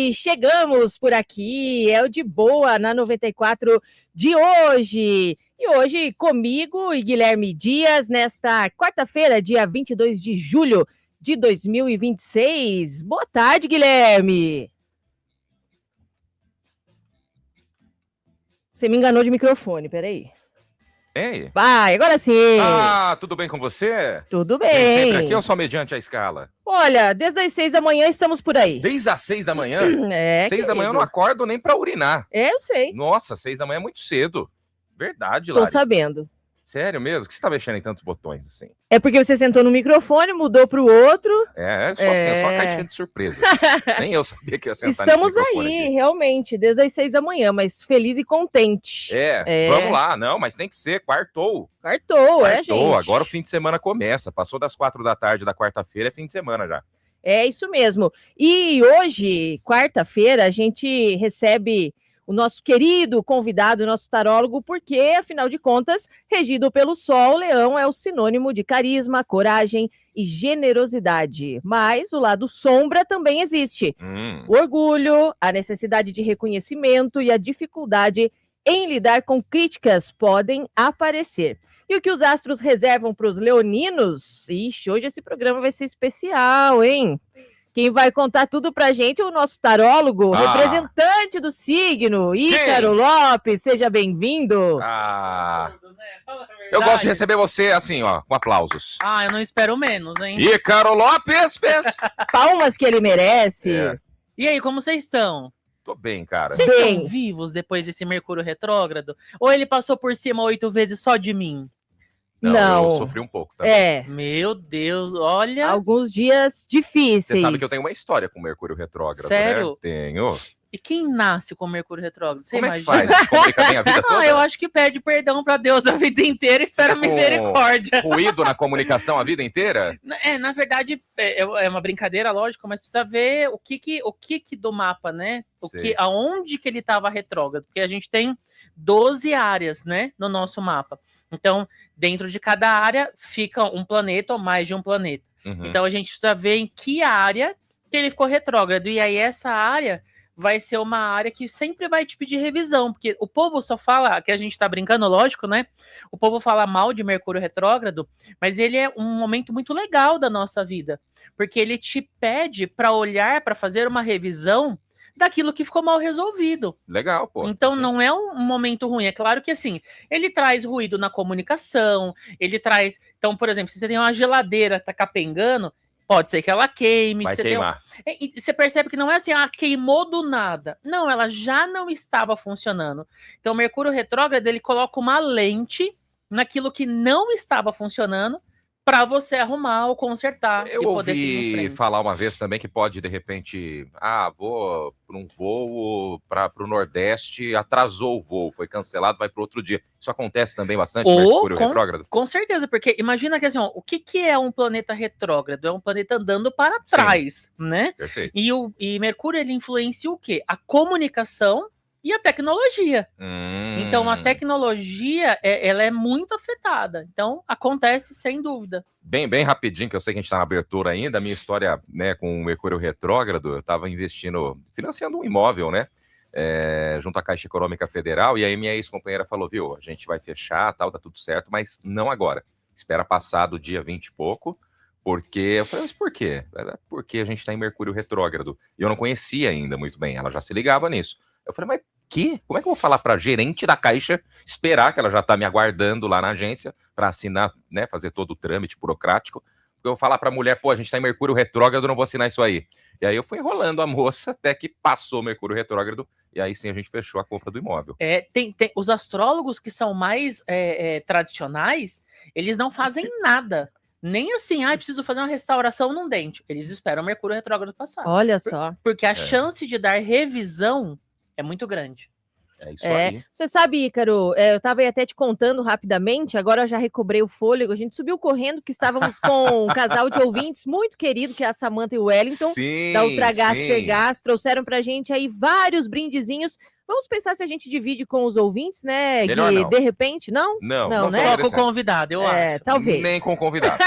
E chegamos por aqui, é o De Boa na 94 de hoje. E hoje comigo e Guilherme Dias, nesta quarta-feira, dia 22 de julho de 2026. Boa tarde, Guilherme. Você me enganou de microfone, peraí. Ei. Vai, agora sim. Tudo bem com você? Tudo bem. Vem sempre aqui ou só mediante a escala? Olha, desde as 6 da manhã estamos por aí. Desde as 6 da manhã? 6 da manhã eu não acordo nem pra urinar. Eu sei. Nossa, 6 da manhã é muito cedo. Verdade, Tô Lari. sabendo. Sério mesmo? Que você tá mexendo em tantos botões assim? É porque você sentou no microfone, mudou pro outro. Só a caixinha de surpresas. Nem eu sabia que ia sentar Estamos nesse microfone aí, aqui. realmente, desde as 6 da manhã, mas feliz e contente. Vamos lá. Não, mas tem que ser. Quartou, gente. Agora o fim de semana começa. Passou das 4 da tarde da quarta-feira, é fim de semana já. É isso mesmo. E hoje, quarta-feira, a gente recebe o nosso querido convidado, nosso tarólogo, porque, afinal de contas, regido pelo Sol, Leão é o sinônimo de carisma, coragem e generosidade. Mas o lado sombra também existe. O orgulho, a necessidade de reconhecimento e a dificuldade em lidar com críticas podem aparecer. E o que os astros reservam para os leoninos? Ixi, hoje esse programa vai ser especial, hein? Quem vai contar tudo pra gente é o nosso tarólogo, representante do signo, Ícaro Lopes. Seja bem-vindo. Eu gosto de receber você assim, ó, com aplausos. Eu não espero menos, hein? Ícaro Lopes! Palmas que ele merece. E aí, como vocês estão? Tô bem, cara. Vocês estão vivos depois desse Mercúrio retrógrado? Ou ele passou por cima 8 vezes só de mim? Não. Eu sofri um pouco também. Meu Deus, olha. Alguns dias difíceis. Você sabe que eu tenho uma história com Mercúrio retrógrado, Sério? né? Tenho. E quem nasce com Mercúrio retrógrado? Você Como imagina? é que faz? Comunica bem a vida toda? Eu acho que pede perdão pra Deus a vida inteira e espera misericórdia. Ruído na comunicação a vida inteira? Na verdade, é uma brincadeira, lógico, mas precisa ver o que do mapa, né? Aonde que ele estava retrógrado. Porque a gente tem 12 áreas, né, no nosso mapa. Então, dentro de cada área fica um planeta ou mais de um planeta. Então, a gente precisa ver em que área que ele ficou retrógrado. E aí, essa área vai ser uma área que sempre vai te pedir revisão, porque o povo só fala, que a gente tá brincando, lógico, né? O povo fala mal de Mercúrio retrógrado, mas ele é um momento muito legal da nossa vida, porque ele te pede para olhar, para fazer uma revisão daquilo que ficou mal resolvido. Legal, pô. Então não é um momento ruim. É claro que assim, ele traz ruído na comunicação, ele traz... Então, por exemplo, se você tem uma geladeira que tá capengando, pode ser que ela queime. Vai queimar. E você percebe que não é assim, queimou do nada. Não, ela já não estava funcionando. Então, o Mercúrio retrógrado, ele coloca uma lente naquilo que não estava funcionando para você arrumar ou consertar. Eu ouvi falar uma vez também que pode, de repente, vou para um voo para o Nordeste, atrasou o voo, foi cancelado, vai para outro dia. Isso acontece também bastante, Mercúrio retrógrado? Com certeza, porque imagina que assim, o que é um planeta retrógrado? É um planeta andando para trás, né? Perfeito. E Mercúrio, ele influencia o quê? A comunicação e a tecnologia. Então, a tecnologia, ela é muito afetada. Então, acontece sem dúvida. Bem rapidinho, que eu sei que a gente está na abertura ainda, a minha história, né, com o Mercúrio retrógrado, eu estava financiando um imóvel, né, junto à Caixa Econômica Federal, e aí minha ex-companheira falou, viu, a gente vai fechar, tal, tá tudo certo, mas não agora. Espera passar do dia 20 e pouco, porque eu falei, mas por quê? Porque a gente está em Mercúrio retrógrado. E eu não conhecia ainda muito bem, ela já se ligava nisso. Eu falei, mas como é que eu vou falar para a gerente da Caixa esperar, que ela já está me aguardando lá na agência para assinar, né, fazer todo o trâmite burocrático? Eu vou falar para a mulher, a gente está em Mercúrio retrógrado, eu não vou assinar isso aí. E aí eu fui enrolando a moça até que passou o Mercúrio retrógrado e aí sim a gente fechou a compra do imóvel. Tem os astrólogos que são mais tradicionais, eles não fazem nada. Nem assim, preciso fazer uma restauração num dente. Eles esperam o Mercúrio retrógrado passar. Olha só. Porque a chance de dar revisão é muito grande. É isso aí. Você sabe, Ícaro, eu estava aí até te contando rapidamente, agora eu já recobrei o fôlego, a gente subiu correndo, que estávamos com um casal de ouvintes muito querido, que é a Samantha e o Wellington, da Ultragás Fergás, trouxeram pra gente aí vários brindezinhos. Vamos pensar se a gente divide com os ouvintes, né, Melhor Gui? não. De repente, não? Não, né? Só com o convidado, eu acho. Talvez. Nem com o convidado.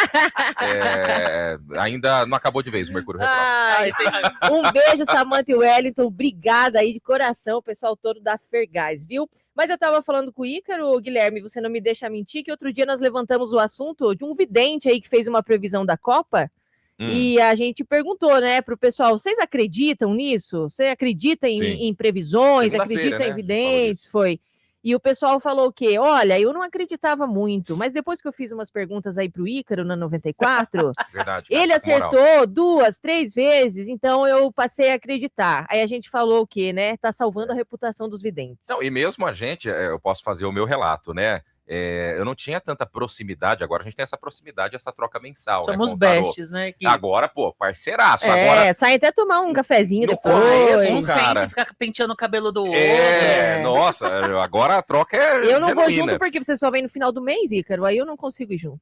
Ainda não acabou de vez o Mercúrio Retrógrado. Um beijo, Samantha e Wellington. Obrigada aí de coração, o pessoal todo da Fergás, viu? Mas eu tava falando com o Ícaro, Guilherme, você não me deixa mentir, que outro dia nós levantamos o assunto de um vidente aí que fez uma previsão da Copa. E a gente perguntou, né, pro pessoal, vocês acreditam nisso? Você acredita em previsões? Acredita em videntes? Foi. E o pessoal falou o quê? Olha, eu não acreditava muito, mas depois que eu fiz umas perguntas aí pro Ícaro na 94, Verdade, ele acertou 2, 3 vezes, então eu passei a acreditar. Aí a gente falou o quê, né? Tá salvando a reputação dos videntes. Não, e mesmo a gente, eu posso fazer o meu relato, né? Eu não tinha tanta proximidade, agora a gente tem essa proximidade, essa troca mensal. Somos né, bestes, né? Que... Agora, pô, parceiraço. Agora... sai até tomar um cafezinho depois. Um sem ficar penteando o cabelo do outro. Nossa, agora a troca é Eu não genuína. vou junto porque você só vem no final do mês, Ícaro, aí eu não consigo ir junto.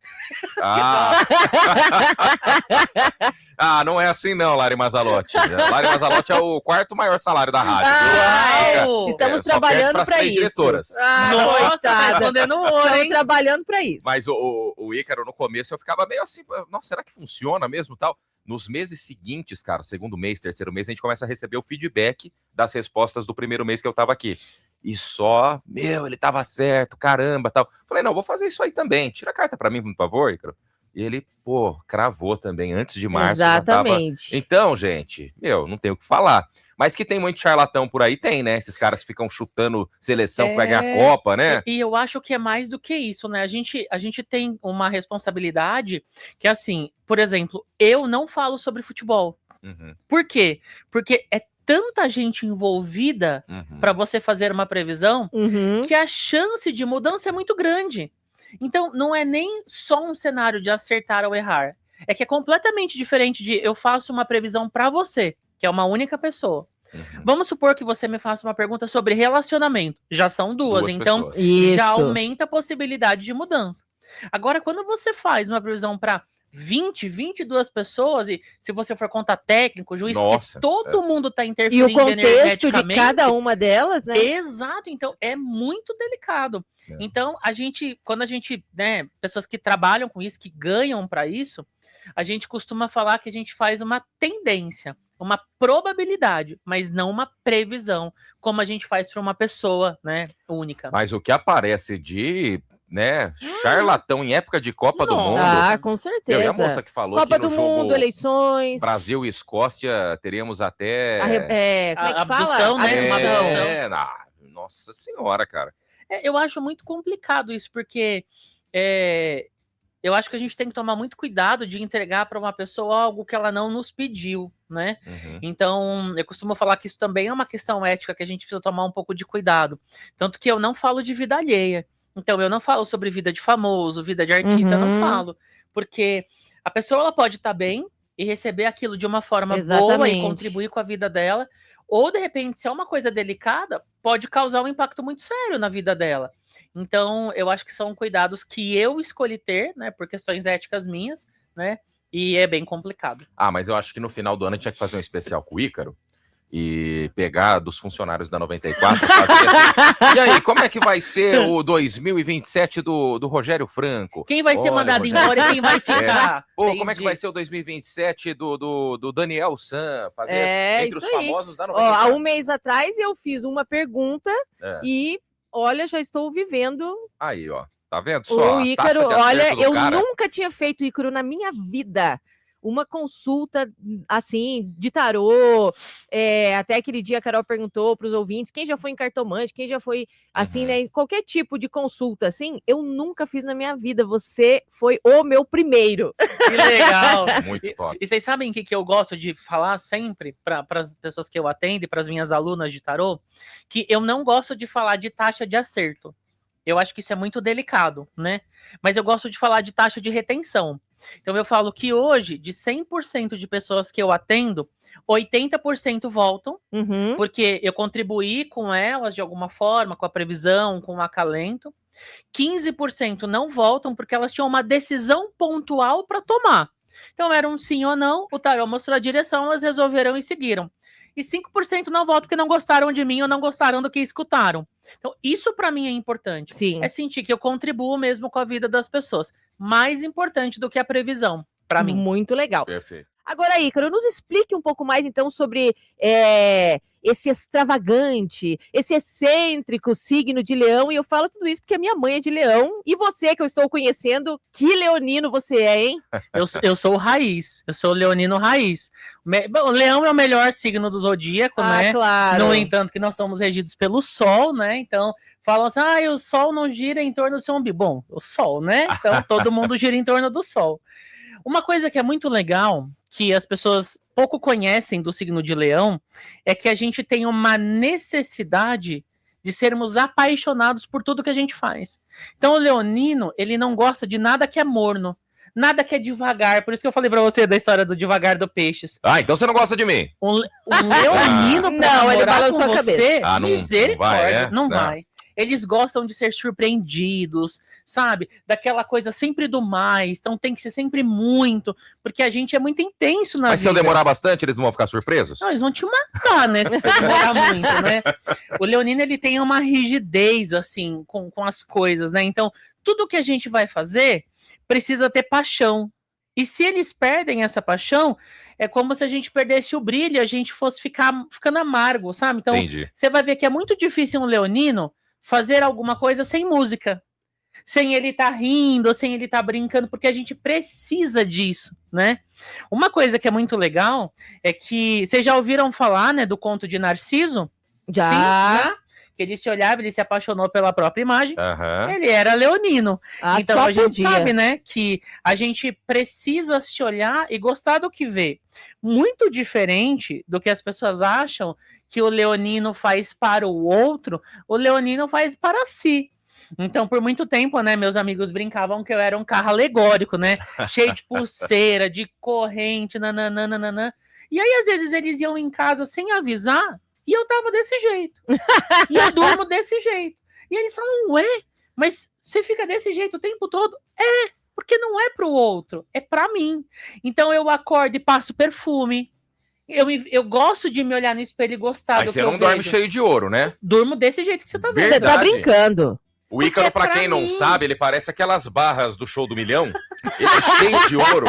Não é assim não, Lari Mazalotti. Lari Mazalotti é o 4º maior salário da rádio. Estamos trabalhando para isso. Diretoras. Nossa, tá escondendo o ouro, hein? Estamos trabalhando para isso. Mas o Ícaro, no começo, eu ficava meio assim, nossa, será que funciona mesmo tal? Nos meses seguintes, cara, segundo mês, terceiro mês, a gente começa a receber o feedback das respostas do primeiro mês que eu tava aqui. E só, ele tava certo, caramba, tal. Falei, não, vou fazer isso aí também. Tira a carta para mim, por favor, Ícaro. E ele, cravou também, antes de março. Exatamente. Tava... Então, gente, não tenho o que falar. Mas que tem muito charlatão por aí, tem, né? Esses caras que ficam chutando seleção que vai ganhar a Copa, né? E eu acho que é mais do que isso, né? A gente tem uma responsabilidade que, assim, por exemplo, eu não falo sobre futebol. Por quê? Porque é tanta gente envolvida para você fazer uma previsão que a chance de mudança é muito grande. Então, não é nem só um cenário de acertar ou errar. É que é completamente diferente de eu faço uma previsão para você, que é uma única pessoa. Vamos supor que você me faça uma pergunta sobre relacionamento. Já são duas então já aumenta a possibilidade de mudança. Agora, quando você faz uma previsão para 20, 22 pessoas, e se você for contar técnico, juiz, porque todo mundo está interferindo energeticamente. E o contexto de cada uma delas, né? Exato, então é muito delicado. Então, quando a gente, né, pessoas que trabalham com isso, que ganham para isso, a gente costuma falar que a gente faz uma tendência, uma probabilidade, mas não uma previsão, como a gente faz para uma pessoa, né, única. Mas o que aparece de... né? Charlatão em época de Copa do Mundo. Com certeza. E a moça que falou Copa que no do jogo Mundo, eleições. Brasil e Escócia teríamos até como é que abdução, fala? né? Nossa senhora, cara. Eu acho muito complicado isso, porque eu acho que a gente tem que tomar muito cuidado de entregar para uma pessoa algo que ela não nos pediu, né? Então, eu costumo falar que isso também é uma questão ética que a gente precisa tomar um pouco de cuidado. Tanto que eu não falo de vida alheia. Então, eu não falo sobre vida de famoso, vida de artista, eu não falo. Porque a pessoa ela pode estar bem e receber aquilo de uma forma boa e contribuir com a vida dela. Ou, de repente, se é uma coisa delicada, pode causar um impacto muito sério na vida dela. Então, eu acho que são cuidados que eu escolhi ter, né, por questões éticas minhas, né, e é bem complicado. Mas eu acho que no final do ano a gente tinha que fazer um especial com o Ícaro e pegar dos funcionários da 94 e fazer assim, e aí, como é que vai ser o 2027 do Rogério Franco? Quem vai ser mandado embora e quem vai ficar? Como é que vai ser o 2027 do Daniel San? Fazer entre os famosos da 94. Há um mês atrás eu fiz uma pergunta e, olha, já estou vivendo... Aí, ó, tá vendo só? O Ícaro, olha, eu nunca tinha feito Ícaro na minha vida. Uma consulta, assim, de tarô, até aquele dia a Carol perguntou para os ouvintes, quem já foi em cartomante, quem já foi, assim, né, em qualquer tipo de consulta, assim, eu nunca fiz na minha vida, você foi o meu primeiro. Que legal! Muito top. E vocês sabem o que eu gosto de falar sempre para as pessoas que eu atendo e para as minhas alunas de tarô? Que eu não gosto de falar de taxa de acerto. Eu acho que isso é muito delicado, né? Mas eu gosto de falar de taxa de retenção. Então, eu falo que hoje, de 100% de pessoas que eu atendo, 80% voltam, porque eu contribuí com elas de alguma forma, com a previsão, com o acalento. 15% não voltam porque elas tinham uma decisão pontual para tomar. Então, era um sim ou não, o tarô mostrou a direção, elas resolveram e seguiram. e 5% não votam porque não gostaram de mim ou não gostaram do que escutaram. Então, isso para mim é importante. Sim. É sentir que eu contribuo mesmo com a vida das pessoas. Mais importante do que a previsão, para mim. Muito legal. Perfeito. Agora, Ícaro, nos explique um pouco mais, então, sobre esse extravagante, esse excêntrico signo de Leão. E eu falo tudo isso porque a minha mãe é de Leão. E você, que eu estou conhecendo, que leonino você é, hein? Eu sou o raiz. Eu sou o leonino raiz. O Leão é o melhor signo do zodíaco, né? Claro. No entanto, que nós somos regidos pelo Sol, né? Então, falam assim, o Sol não gira em torno do seu umbigo. Bom, o Sol, né? Então, todo mundo gira em torno do Sol. Uma coisa que é muito legal, que as pessoas pouco conhecem do signo de Leão, é que a gente tem uma necessidade de sermos apaixonados por tudo que a gente faz. Então, o leonino, ele não gosta de nada que é morno, nada que é devagar. Por isso que eu falei pra você da história do devagar do Peixes. Então você não gosta de mim? Um leonino, não, ele balançou a cabeça. Misericórdia, não vai. Eles gostam de ser surpreendidos, sabe? Daquela coisa sempre do mais. Então tem que ser sempre muito, porque a gente é muito intenso na vida. Mas se eu demorar bastante, eles não vão ficar surpresos? Não, eles vão te matar, né? Se você demorar muito, né? O leonino, ele tem uma rigidez, assim, com as coisas, né? Então, tudo que a gente vai fazer precisa ter paixão. E se eles perdem essa paixão, é como se a gente perdesse o brilho, a gente fosse ficando amargo, sabe? Então, Entendi. Você vai ver que é muito difícil um leonino fazer alguma coisa sem música, sem ele estar rindo, sem ele estar brincando, porque a gente precisa disso, né? Uma coisa que é muito legal é que vocês já ouviram falar, né, do conto de Narciso? Já. Sim, já? Que ele se olhava, ele se apaixonou pela própria imagem. Ele era leonino. Então só a gente podia. sabe, né, que a gente precisa se olhar e gostar do que vê. Muito diferente do que as pessoas acham que o leonino faz para o outro, o leonino faz para si. Então, por muito tempo, né, meus amigos brincavam que eu era um carro alegórico, né, cheio de pulseira, de corrente, nananana. E aí, às vezes, eles iam em casa sem avisar, e eu tava desse jeito. E eu durmo desse jeito. E eles falam, ué, mas você fica desse jeito o tempo todo? Porque não é pro outro, é pra mim. Então eu acordo e passo perfume. Eu gosto de me olhar no espelho e gostar do que eu vejo. Mas você não dorme cheio de ouro, né? Durmo desse jeito que você tá vendo. Você tá brincando. O Ícaro, pra quem não sabe, ele parece aquelas barras do Show do Milhão. Ele é cheio de ouro.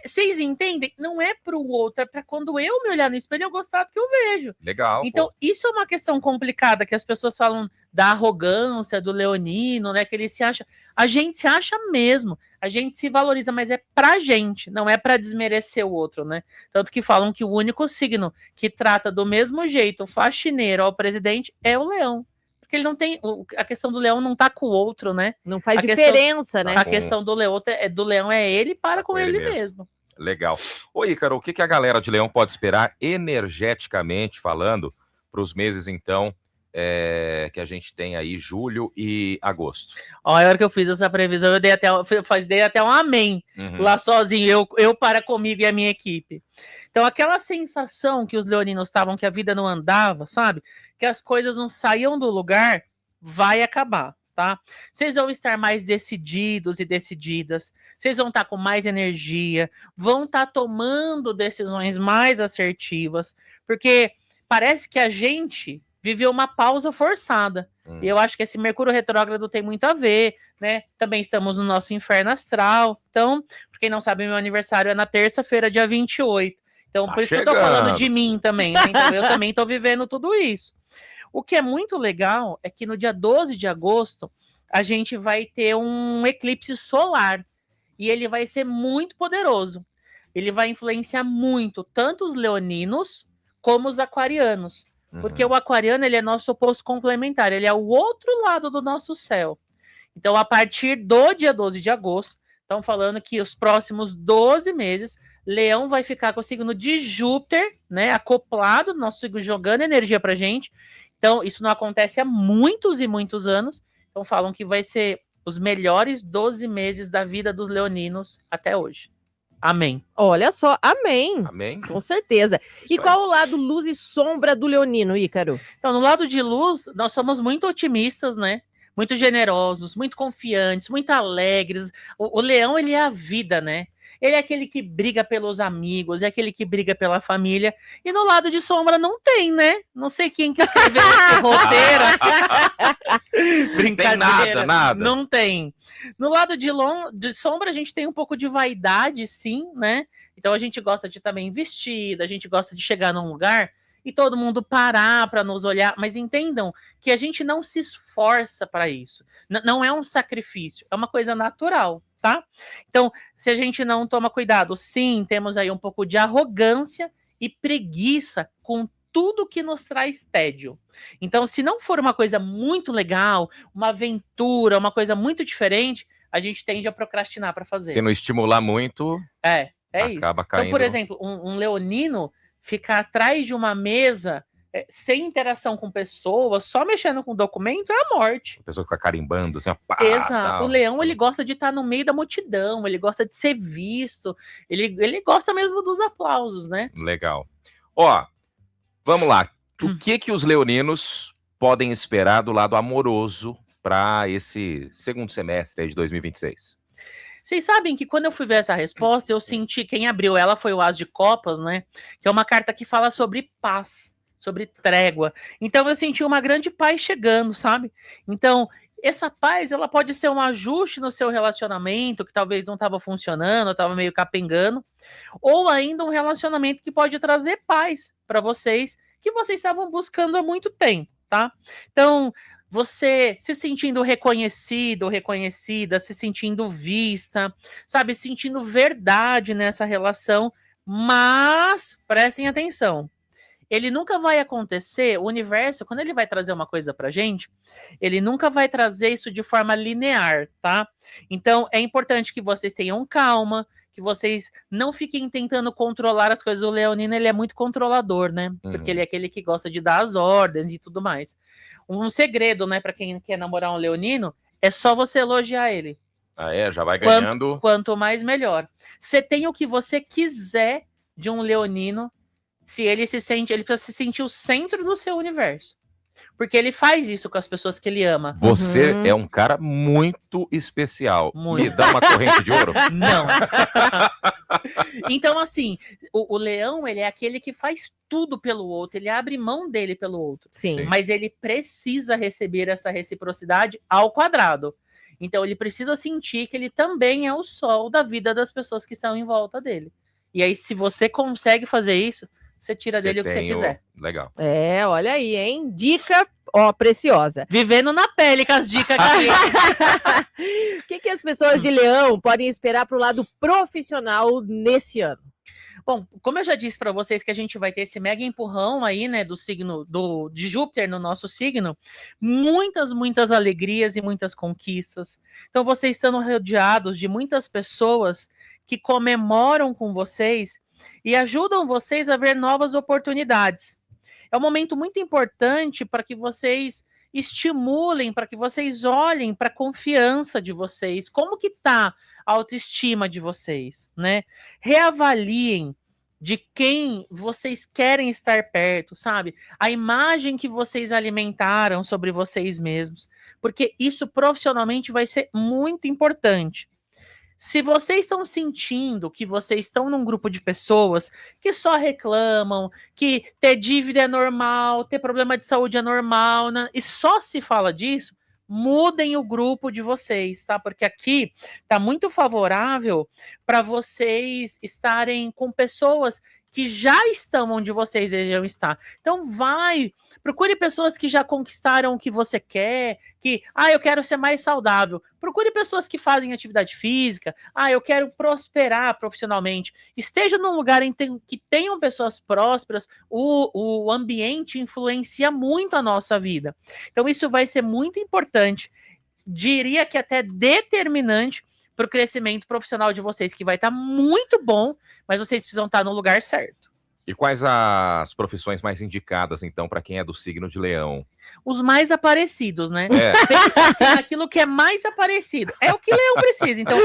Vocês entendem? Não é pro outro, é pra quando eu me olhar no espelho eu gostar do que eu vejo. Legal. Então, isso é uma questão complicada, que as pessoas falam da arrogância do leonino, né? Que ele se acha. A gente se acha mesmo, a gente se valoriza, mas é pra gente, não é pra desmerecer o outro, né? Tanto que falam que o único signo que trata do mesmo jeito o faxineiro ao presidente é o leão. Porque ele não tem. A questão do leão não tá com o outro, né? Não faz diferença, né? A questão do leão é ele para com ele mesmo. Legal. Ô, Ícaro, o que a galera de Leão pode esperar energeticamente falando para os meses, então, que a gente tem aí, julho e agosto? Ó, a hora que eu fiz essa previsão, eu dei até um amém lá sozinho, eu para comigo e a minha equipe. Então, aquela sensação que os leoninos estavam, que a vida não andava, sabe? Que as coisas não saíam do lugar, vai acabar, tá? Vocês vão estar mais decididos e decididas, vocês vão estar com mais energia, vão estar tomando decisões mais assertivas, porque parece que a gente viveu uma pausa forçada. E eu acho que esse Mercúrio retrógrado tem muito a ver, né? Também estamos no nosso inferno astral. Então, pra quem não sabe, meu aniversário é na terça-feira, dia 28. Então, por isso que eu tô falando de mim também, né? Então, eu também tô vivendo tudo isso. O que é muito legal é que no dia 12 de agosto, a gente vai ter um eclipse solar. E ele vai ser muito poderoso. Ele vai influenciar muito, tanto os leoninos como os aquarianos. Porque o aquariano, ele é nosso oposto complementar. Ele é o outro lado do nosso céu. Então, a partir do dia 12 de agosto, estão falando que os próximos 12 meses, Leão vai ficar com o signo de Júpiter, né, acoplado, nosso signo jogando energia pra gente. Então, isso não acontece há muitos e muitos anos. Então, falam que vai ser os melhores 12 meses da vida dos leoninos até hoje. Amém. Olha só, amém. Amém. Com certeza. E qual o lado luz e sombra do leonino, Ícaro? Então, no lado de luz, nós somos muito otimistas, né? Muito generosos, muito confiantes, muito alegres. O leão, ele é a vida, né? Ele é aquele que briga pelos amigos, é aquele que briga pela família. E no lado de sombra não tem, né? Não sei quem que escreveu esse roteiro. Brincadeira. Nada. Não tem. No lado de sombra a gente tem um pouco de vaidade, sim, né? Então a gente gosta de estar bem vestida, a gente gosta de chegar num lugar e todo mundo parar para nos olhar, mas entendam que a gente não se esforça para isso. Não é um sacrifício, é uma coisa natural, tá? Então, se a gente não toma cuidado, sim, temos aí um pouco de arrogância e preguiça com tudo que nos traz tédio. Então, se não for uma coisa muito legal, uma aventura, uma coisa muito diferente, a gente tende a procrastinar para fazer. Se não estimular muito, acaba isso. Caindo. Então, por exemplo, um leonino ficar atrás de uma mesa sem interação com pessoas, só mexendo com documento, é a morte. A pessoa fica carimbando, assim, pá, Exato. Tal. O leão, ele gosta de estar no meio da multidão, ele gosta de ser visto, ele gosta mesmo dos aplausos, né? Legal. Ó, vamos lá. O que os leoninos podem esperar do lado amoroso para esse segundo semestre aí de 2026? Vocês sabem que quando eu fui ver essa resposta, eu senti, quem abriu ela foi o As de Copas, né? Que é uma carta que fala sobre paz, sobre trégua. Então eu senti uma grande paz chegando, sabe? Então, essa paz, ela pode ser um ajuste no seu relacionamento, que talvez não estava funcionando, estava meio capengando, ou ainda um relacionamento que pode trazer paz para vocês, que vocês estavam buscando há muito tempo, tá? Então, você se sentindo reconhecido, reconhecida, se sentindo vista, sabe, sentindo verdade nessa relação, mas prestem atenção. Ele nunca vai acontecer, o universo, quando ele vai trazer uma coisa pra gente, ele nunca vai trazer isso de forma linear, tá? Então, é importante que vocês tenham calma, que vocês não fiquem tentando controlar as coisas. O leonino, ele é muito controlador, né? Porque ele é aquele que gosta de dar as ordens e tudo mais. Um segredo, né, pra quem quer namorar um leonino, é só você elogiar ele. Já vai ganhando. Quanto mais, melhor. Você tem o que você quiser de um leonino, se ele se sente, ele precisa se sentir o centro do seu universo. Porque ele faz isso com as pessoas que ele ama. Você é um cara muito especial. Muito. Me dá uma corrente de ouro? Não. Então, assim, o leão, ele é aquele que faz tudo pelo outro, ele abre mão dele pelo outro. Sim. Mas ele precisa receber essa reciprocidade ao quadrado. Então, ele precisa sentir que ele também é o sol da vida das pessoas que estão em volta dele. E aí, se você consegue fazer isso, você tira dele o que você quiser. Legal. Olha aí, hein? Dica, preciosa. Vivendo na pele com as dicas aqui. O que as pessoas de Leão podem esperar para o lado profissional nesse ano? Bom, como eu já disse para vocês que a gente vai ter esse mega empurrão aí, né, do signo de Júpiter no nosso signo, muitas alegrias e muitas conquistas. Então, vocês estão rodeados de muitas pessoas que comemoram com vocês e ajudam vocês a ver novas oportunidades. É um momento muito importante para que vocês estimulem, para que vocês olhem para a confiança de vocês, como que está a autoestima de vocês, né? Reavaliem de quem vocês querem estar perto, sabe? A imagem que vocês alimentaram sobre vocês mesmos, porque isso profissionalmente vai ser muito importante. Se vocês estão sentindo que vocês estão num grupo de pessoas que só reclamam, que ter dívida é normal, ter problema de saúde é normal, né? E só se fala disso, mudem o grupo de vocês, tá? Porque aqui tá muito favorável para vocês estarem com pessoas que já estão onde vocês desejam estar. Então procure pessoas que já conquistaram o que você quer, eu quero ser mais saudável. Procure pessoas que fazem atividade física, eu quero prosperar profissionalmente. Esteja num lugar que tenham pessoas prósperas, o ambiente influencia muito a nossa vida. Então isso vai ser muito importante, diria que até determinante, para o crescimento profissional de vocês, que vai estar muito bom, mas vocês precisam estar no lugar certo. E quais as profissões mais indicadas, então, para quem é do signo de Leão? Os mais aparecidos, né? Pensa assim, naquilo que é mais aparecido. É o que Leão precisa. Então,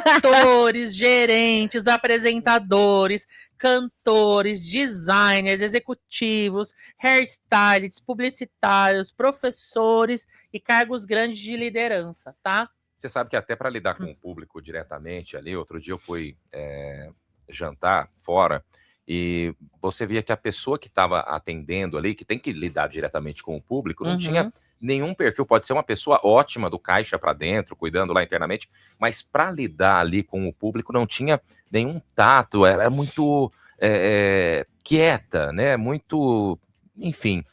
atores, gerentes, apresentadores, cantores, designers, executivos, hairstylists, publicitários, professores e cargos grandes de liderança, tá? Você sabe que até para lidar com o público diretamente ali, outro dia eu fui jantar fora e você via que a pessoa que estava atendendo ali, que tem que lidar diretamente com o público, não tinha nenhum perfil. Pode ser uma pessoa ótima do caixa para dentro, cuidando lá internamente, mas para lidar ali com o público não tinha nenhum tato, era muito quieta, né? Muito, enfim.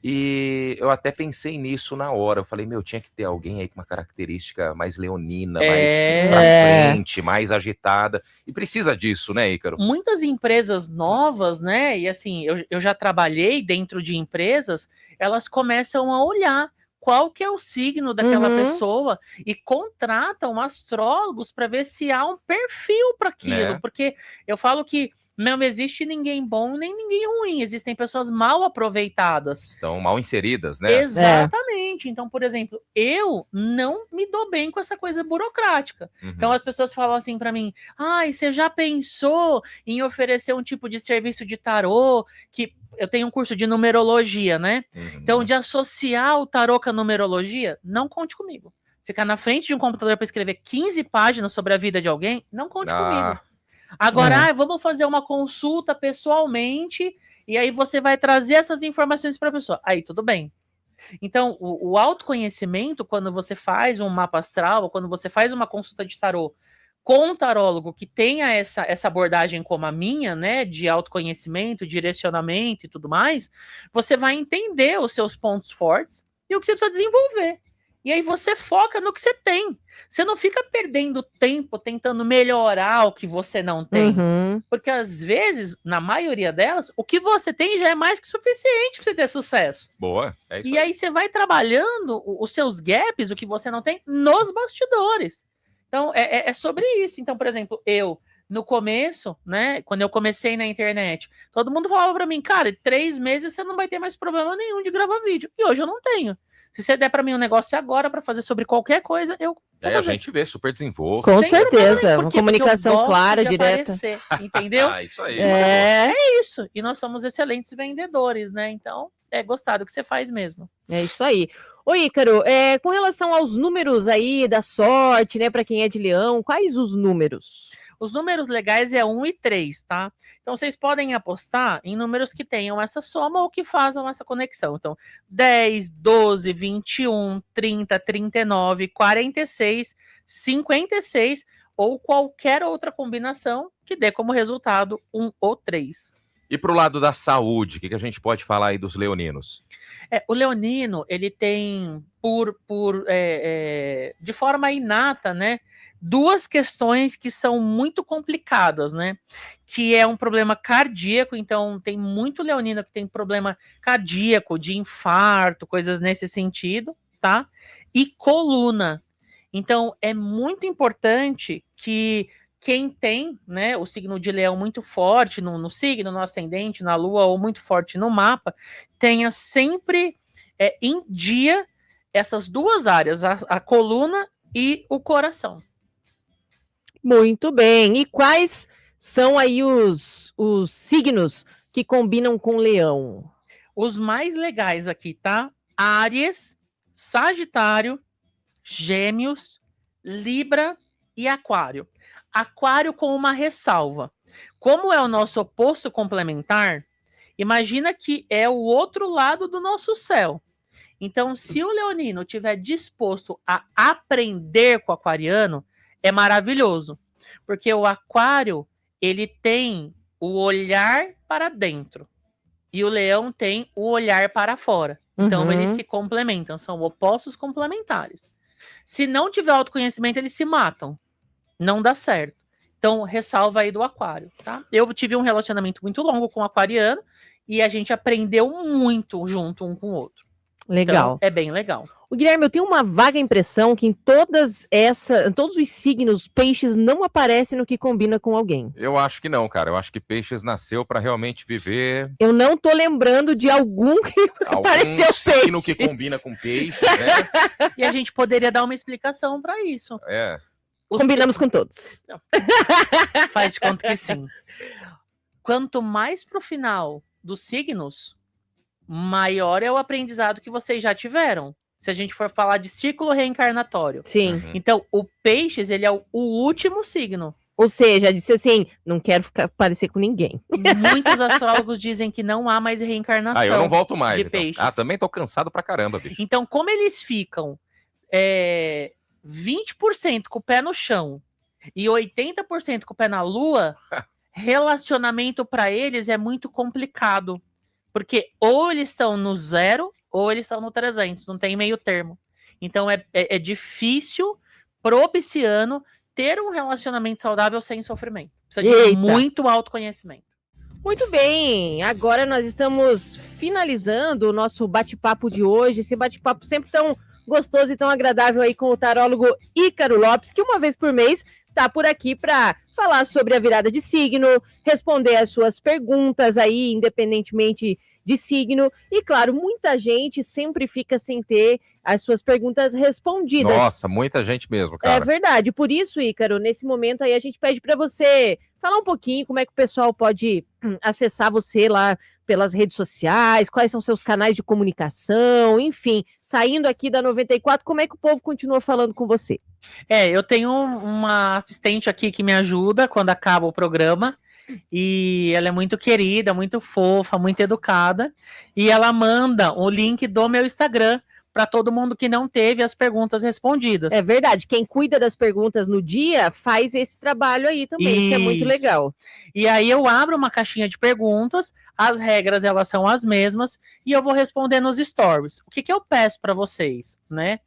E eu até pensei nisso na hora. Eu falei, tinha que ter alguém aí com uma característica mais leonina, mais pra frente, mais agitada. E precisa disso, né, Ícaro? Muitas empresas novas, né? E assim, eu já trabalhei dentro de empresas, elas começam a olhar qual que é o signo daquela pessoa e contratam astrólogos para ver se há um perfil para aquilo. Porque eu falo que não existe ninguém bom nem ninguém ruim. Existem pessoas mal aproveitadas. Estão mal inseridas, né? Exatamente. Então, por exemplo, eu não me dou bem com essa coisa burocrática. Então, as pessoas falam assim para mim, você já pensou em oferecer um tipo de serviço de tarô? Que eu tenho um curso de numerologia, né? Então, de associar o tarô com a numerologia, não conte comigo. Ficar na frente de um computador para escrever 15 páginas sobre a vida de alguém, não conte comigo. Agora, vamos fazer uma consulta pessoalmente e aí você vai trazer essas informações para a pessoa. Aí, tudo bem. Então, o autoconhecimento, quando você faz um mapa astral, ou quando você faz uma consulta de tarô com um tarólogo que tenha essa abordagem como a minha, né, de autoconhecimento, direcionamento e tudo mais, você vai entender os seus pontos fortes e o que você precisa desenvolver. E aí você foca no que você tem. Você não fica perdendo tempo tentando melhorar o que você não tem. Porque às vezes, na maioria delas, o que você tem já é mais que suficiente para você ter sucesso. Boa, é isso. E aí você vai trabalhando os seus gaps, o que você não tem, nos bastidores. Então, é sobre isso. Então, por exemplo, no começo, né, quando eu comecei na internet, todo mundo falava para mim, cara, em 3 meses você não vai ter mais problema nenhum de gravar vídeo. E hoje eu não tenho. Se você der para mim um negócio agora para fazer sobre qualquer coisa, eu vou fazer. A gente vê super desenvolto. Com certeza, uma comunicação clara, direta. Aparecer, entendeu? Isso aí. É isso. E nós somos excelentes vendedores, né? Então, gostar do que você faz mesmo. É isso aí. Ô, Ícaro, com relação aos números aí da sorte, né, para quem é de Leão, quais os números? Os números legais é 1 e 3, tá? Então, vocês podem apostar em números que tenham essa soma ou que façam essa conexão. Então, 10, 12, 21, 30, 39, 46, 56 ou qualquer outra combinação que dê como resultado 1 ou 3. E pro lado da saúde, o que a gente pode falar aí dos leoninos? O leonino, ele tem, de forma inata, né, 2 questões que são muito complicadas, né? Que é um problema cardíaco, então tem muito leonino que tem problema cardíaco, de infarto, coisas nesse sentido, tá? E coluna. Então, é muito importante que quem tem, né, o signo de Leão muito forte no signo, no ascendente, na lua, ou muito forte no mapa, tenha sempre em dia essas 2 áreas, a coluna e o coração. Muito bem. E quais são aí os signos que combinam com Leão? Os mais legais aqui, tá? Áries, Sagitário, Gêmeos, Libra e Aquário. Aquário com uma ressalva. Como é o nosso oposto complementar, imagina que é o outro lado do nosso céu. Então, se o leonino estiver disposto a aprender com o aquariano, é maravilhoso. Porque o aquário, ele tem o olhar para dentro. E o leão tem o olhar para fora. Então, eles se complementam. São opostos complementares. Se não tiver autoconhecimento, eles se matam. Não dá certo. Então, ressalva aí do aquário, tá? Eu tive um relacionamento muito longo com o aquariano e a gente aprendeu muito junto um com o outro. Legal. Então, é bem legal. O Guilherme, eu tenho uma vaga impressão que em todos os signos, peixes não aparecem no que combina com alguém. Eu acho que não, cara. Eu acho que peixes nasceu para realmente viver. Eu não tô lembrando de algum que apareceu signo peixes. que combina com peixes, né? E a gente poderia dar uma explicação para isso. Combinamos com todos. Não. Faz de conta que sim. Quanto mais pro final dos signos, maior é o aprendizado que vocês já tiveram. se a gente for falar de círculo reencarnatório. Sim. Uhum. Então, o Peixes, ele é o último signo. Ou seja, disse assim, não quero parecer com ninguém. Muitos astrólogos dizem que não há mais reencarnação. Eu não volto mais. de Então. peixes. Também tô cansado pra caramba, bicho. Então, como eles ficam 20% com o pé no chão e 80% com o pé na lua, relacionamento para eles é muito complicado. Porque ou eles estão no 0 ou eles estão no 300, não tem meio termo. Então, é difícil pro pisciano ter um relacionamento saudável sem sofrimento. Precisa de muito autoconhecimento. Muito bem, agora nós estamos finalizando o nosso bate-papo de hoje, esse bate-papo sempre tão gostoso e tão agradável aí com o tarólogo Ícaro Lopes, que uma vez por mês está por aqui para falar sobre a virada de signo, responder as suas perguntas aí, independentemente de signo. E claro, muita gente sempre fica sem ter as suas perguntas respondidas. Nossa, muita gente mesmo, cara. É verdade. Por isso, Ícaro, nesse momento aí a gente pede para você falar um pouquinho como é que o pessoal pode acessar você lá pelas redes sociais, quais são seus canais de comunicação, enfim, saindo aqui da 94, como é que o povo continua falando com você? Eu tenho uma assistente aqui que me ajuda quando acaba o programa, e ela é muito querida, muito fofa, muito educada, e ela manda o link do meu Instagram para todo mundo que não teve as perguntas respondidas. É verdade, quem cuida das perguntas no dia faz esse trabalho aí também, isso é muito legal. E aí eu abro uma caixinha de perguntas, as regras elas são as mesmas, e eu vou responder nos stories. O que eu peço para vocês, né?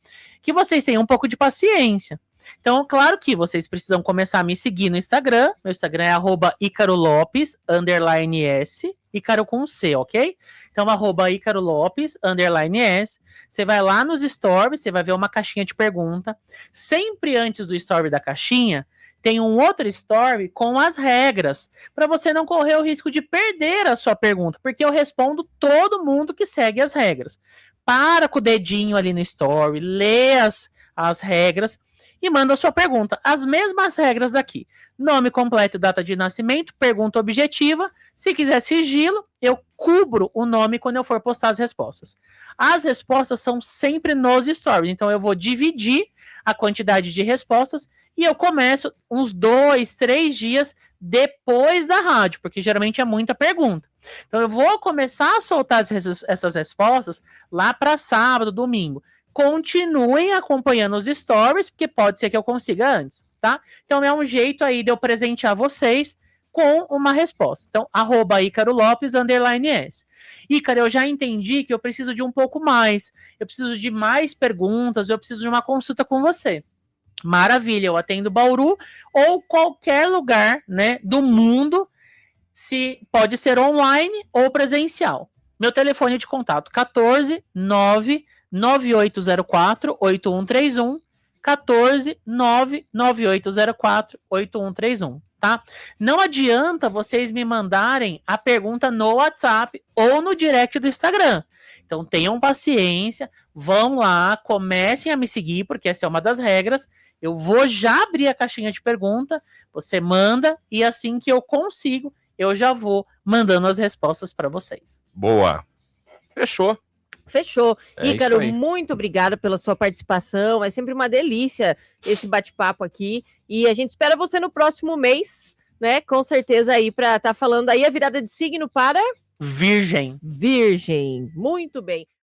Que vocês tenham um pouco de paciência. Então, claro que vocês precisam começar a me seguir no Instagram. Meu Instagram é @IcaroLopes, _S, Ícaro com C, ok? Então, @IcaroLopes, _S. Você vai lá nos stories, você vai ver uma caixinha de pergunta. Sempre antes do story da caixinha, tem um outro story com as regras, para você não correr o risco de perder a sua pergunta, porque eu respondo todo mundo que segue as regras. Para com o dedinho ali no story, lê as regras e manda a sua pergunta. As mesmas regras aqui. Nome completo, data de nascimento, pergunta objetiva. Se quiser sigilo, eu cubro o nome quando eu for postar as respostas. As respostas são sempre nos stories, então eu vou dividir a quantidade de respostas e eu começo uns 2, 3 dias depois da rádio, porque geralmente é muita pergunta. Então eu vou começar a soltar essas respostas lá para sábado, domingo. Continuem acompanhando os stories, porque pode ser que eu consiga antes, tá? Então é um jeito aí de eu presentear vocês com uma resposta. Então, @IcaroLopes, _S. Ícaro, eu já entendi que eu preciso de um pouco mais. Eu preciso de mais perguntas, eu preciso de uma consulta com você. Maravilha, eu atendo Bauru ou qualquer lugar, né, do mundo, se pode ser online ou presencial. Meu telefone de contato, 14 99804 8131, 14 99804 8131, tá? Não adianta vocês me mandarem a pergunta no WhatsApp ou no direct do Instagram. Então tenham paciência, vão lá, comecem a me seguir, porque essa é uma das regras. Eu vou já abrir a caixinha de pergunta, você manda, e assim que eu consigo, eu já vou mandando as respostas para vocês. Boa. Fechou. Fechou. É Ícaro, muito obrigada pela sua participação. É sempre uma delícia esse bate-papo aqui. E a gente espera você no próximo mês, né? Com certeza aí, para estar falando aí a virada de signo para Virgem. Virgem. Muito bem.